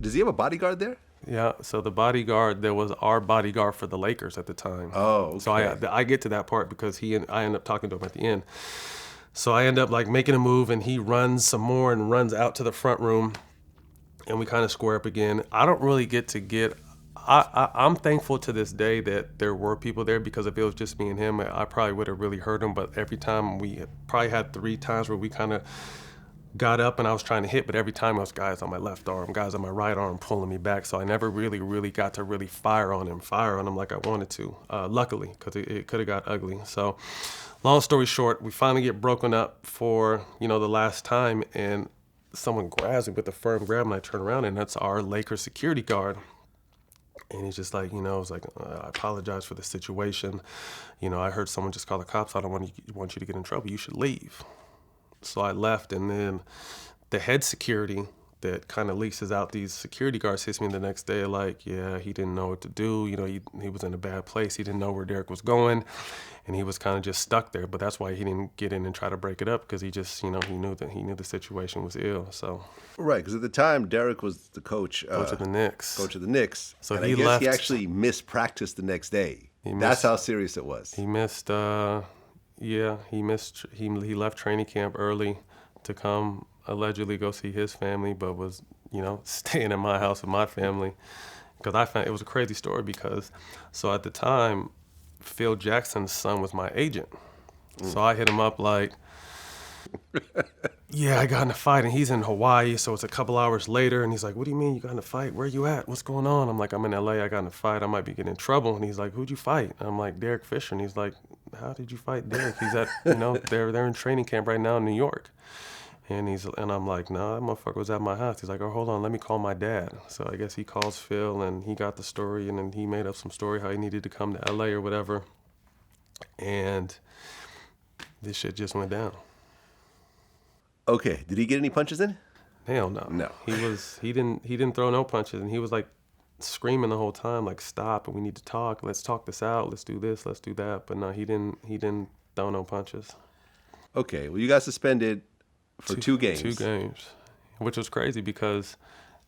Does he have a bodyguard there? Yeah, so the bodyguard, there was our bodyguard for the Lakers at the time. Oh, okay. So I get to that part because I end up talking to him at the end. So I end up like making a move, and he runs some more and runs out to the front room, and we kind of square up again. I don't really I'm thankful to this day that there were people there, because if it was just me and him, I probably would have really hurt him. But every time we probably had 3 times where we kind of got up and I was trying to hit, but every time it was guys on my left arm, guys on my right arm pulling me back. So I never really got to really fire on him like I wanted to, luckily, because it could have got ugly. So long story short, we finally get broken up for, the last time, and someone grabs me with a firm grab, and I turn around, and that's our Lakers security guard. And he's just like, it's like, I apologize for the situation. I heard someone just call the cops. I don't want you to get in trouble. You should leave. So I left, and then the head security that kind of leases out these security guards hits me the next day like, yeah, he didn't know what to do. He was in a bad place. He didn't know where Derek was going, and he was kind of just stuck there. But that's why he didn't get in and try to break it up, because he just, he knew the situation was ill. So right, because at the time Derek was the coach of the Knicks. Coach of the Knicks. So and he I guess left. He actually missed practice the next day. That's how serious it was. He missed. He left training camp early to come allegedly go see his family, but was, staying in my house with my family. Because I found it was a crazy story, because so at the time, Phil Jackson's son was my agent. So I hit him up like, yeah, I got in a fight, and he's in Hawaii, so it's a couple hours later, and he's like, what do you mean you got in a fight? Where you at? What's going on? I'm like, I'm in LA, I got in a fight, I might be getting in trouble. And he's like, who'd you fight? And I'm like, Derek Fisher. And he's like, how did you fight Derek? He's at, they're in training camp right now in New York. And I'm like, nah, that motherfucker was at my house. He's like, oh, hold on, let me call my dad. So I guess he calls Phil, and he got the story, and then he made up some story how he needed to come to LA or whatever. And this shit just went down. Okay, did he get any punches in? Hell no. No. He didn't throw no punches, and he was like screaming the whole time, like, stop, and we need to talk. Let's talk this out. Let's do this. Let's do that. But no, he didn't throw no punches. Okay, well, you got suspended for 2 games. 2 games, which was crazy because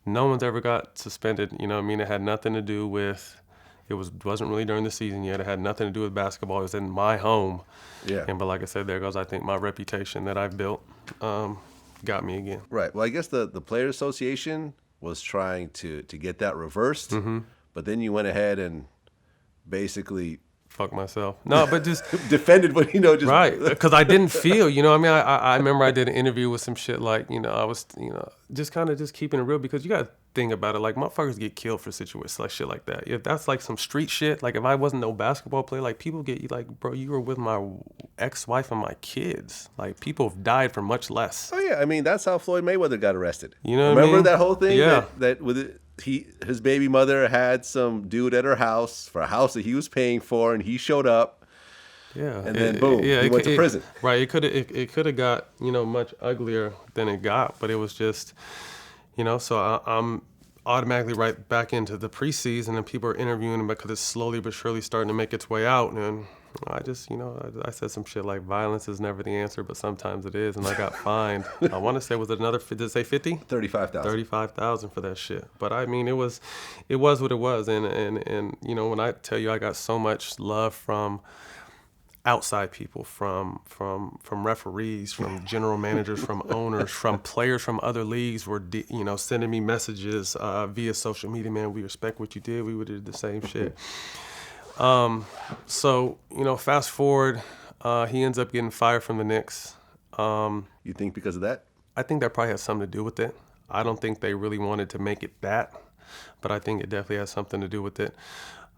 no one's ever got suspended. It had nothing to do with, wasn't really during the season yet. It had nothing to do with basketball. It was in my home. Yeah. But like I said, there goes, I think, my reputation that I've built got me again. Right. Well, I guess the Players Association was trying to get that reversed, but then you went ahead and basically fuck myself. No, but just defended what just right, because I didn't feel. I remember I did an interview with some shit like, I was, just kind of just keeping it real, because you got to think about it, like, motherfuckers get killed for situations like shit like that. If that's like some street shit, like if I wasn't no basketball player, like people get like, bro, you were with my ex-wife and my kids. Like people have died for much less. Oh yeah, I mean that's how Floyd Mayweather got arrested. Remember that whole thing? Yeah. That with it, his baby mother had some dude at her house for a house that he was paying for, and he showed up. Yeah, and then boom, he went to prison. Right, it could have got much uglier than it got, but it was just so I'm automatically right back into the preseason, and people are interviewing him because it's slowly but surely starting to make its way out, and I just I said some shit like violence is never the answer, but sometimes it is, and I got fined. I want to say, was it another? Did it say 50? 35,000. 35,000 for that shit. But I mean, it was what it was, and when I tell you I got so much love from outside people, from referees, from general managers, from owners, from players from other leagues were sending me messages via social media. Man, we respect what you did. We would have did the same shit. So fast forward, he ends up getting fired from the Knicks. You think because of that? I think that probably has something to do with it. I don't think they really wanted to make it that, but I think it definitely has something to do with it.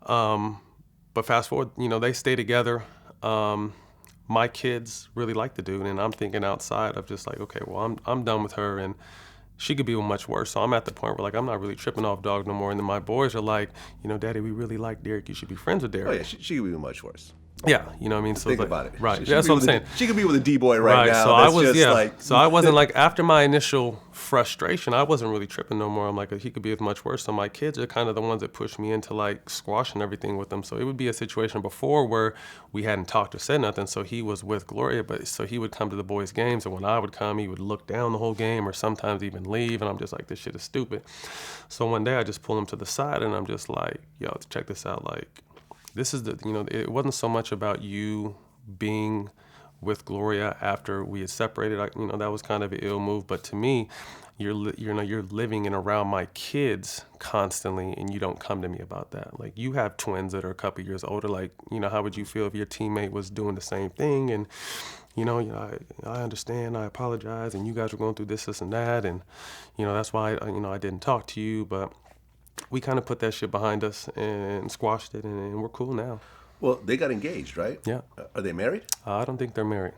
But fast forward, they stay together. My kids really like the dude, and I'm thinking outside of just like, okay, well, I'm done with her, and she could be much worse. So I'm at the point where like I'm not really tripping off dog no more. And then my boys are like, Daddy, we really like Derek. You should be friends with Derek. Oh yeah, she could be much worse. Yeah, you know what I mean? So Think it's about it. Right. She That's could be what I'm saying. She could be with a D-boy right now. So That's I was, just yeah. like, So I wasn't like, after my initial frustration, I wasn't really tripping no more. I'm like, he could be as much worse. So my kids are kind of the ones that push me into like squashing everything with them. So it would be a situation before where we hadn't talked or said nothing. So he was with Gloria, but so he would come to the boys' games, and when I would come, he would look down the whole game or sometimes even leave. And I'm just like, this shit is stupid. So one day I just pull him to the side and I'm just like, yo, check this out. Like, this is the, it wasn't so much about you being with Gloria after we had separated. That was kind of an ill move. But to me, you're living in around my kids constantly, and you don't come to me about that. Like, you have twins that are a couple years older. Like, how would you feel if your teammate was doing the same thing? And I understand. I apologize. And you guys were going through this, and that, and that's why I didn't talk to you, but. We kind of put that shit behind us and squashed it, and we're cool now. well, they got engaged, right? Yeah. Are they married? I don't think they're married.